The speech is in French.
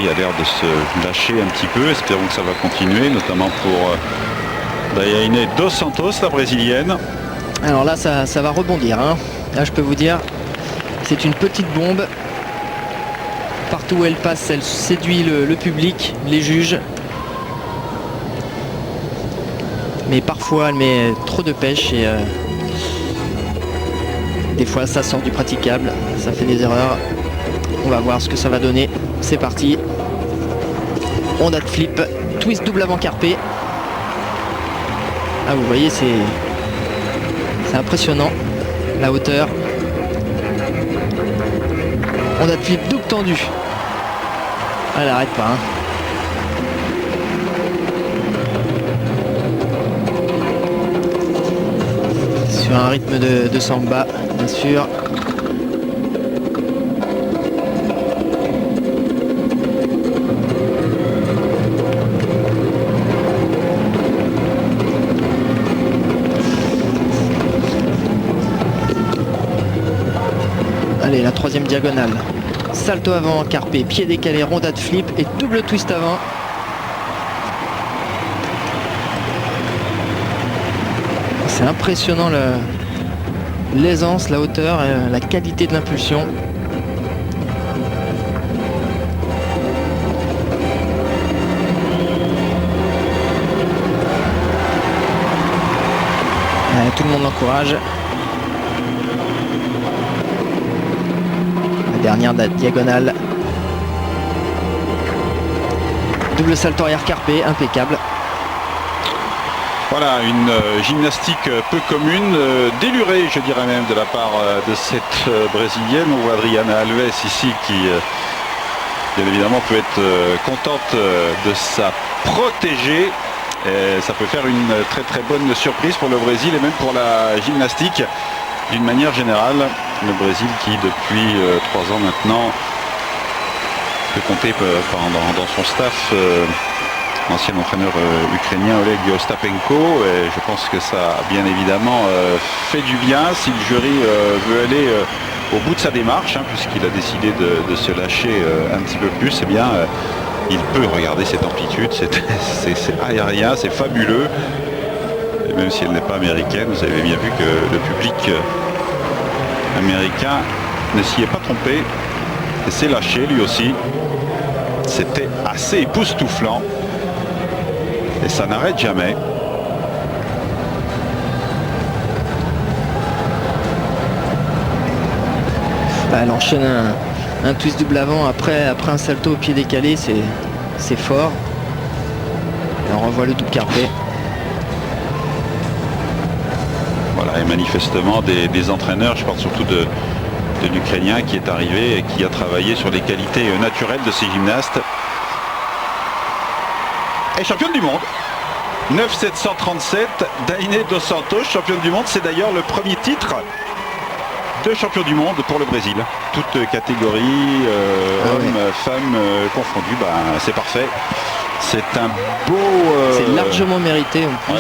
Valérie a l'air de se lâcher un petit peu. Espérons que ça va continuer, notamment pour Daiane dos Santos, la brésilienne. Alors là, ça va rebondir, hein. Là, je peux vous dire, c'est une petite bombe. Partout où elle passe, elle séduit le public, les juges. Mais parfois, elle met trop de pêche et des fois, ça sort du praticable. Ça fait des erreurs. On va voir ce que ça va donner. C'est parti. Honda de flip, twist double avant carpé. Ah, vous voyez, c'est impressionnant. La hauteur. Honda de flip double tendu. Elle n'arrête pas, hein. Sur un rythme de samba, bien sûr. Allez, la troisième diagonale. Salto avant, carpé, pied décalé, ronda de flip et double twist avant. C'est impressionnant l'aisance, la hauteur, la qualité de l'impulsion. Tout le monde l'encourage. Dernière diagonale. Double salto arrière carpé, impeccable. Voilà, une gymnastique peu commune, délurée, je dirais même, de la part de cette brésilienne. On voit Adriana Alves ici qui, bien évidemment, peut être contente de sa protégée. Et ça peut faire une très très bonne surprise pour le Brésil et même pour la gymnastique. D'une manière générale, le Brésil qui depuis 3 ans maintenant peut compter dans son staff l'ancien entraîneur ukrainien Oleg Ostapenko, et je pense que ça a bien évidemment fait du bien si le jury veut aller au bout de sa démarche, hein, puisqu'il a décidé de se lâcher un petit peu plus. Eh bien il peut regarder cette amplitude, c'est aérien, c'est fabuleux. Et même si elle n'est pas américaine, vous avez bien vu que le public américain ne s'y est pas trompé et s'est lâché lui aussi. C'était assez époustouflant et ça n'arrête jamais. Elle enchaîne un twist double avant après un salto au pied décalé, c'est fort. Et on revoit le double carpé. Voilà, et manifestement des entraîneurs, je parle surtout de l'Ukrainien qui est arrivé et qui a travaillé sur les qualités naturelles de ces gymnastes. Et championne du monde, 9,737, Daiane dos Santos, championne du monde. C'est d'ailleurs le premier titre de champion du monde pour le Brésil. Toutes catégories, hommes, femmes confondues, c'est parfait. C'est un beau... C'est largement mérité en plus. Ouais.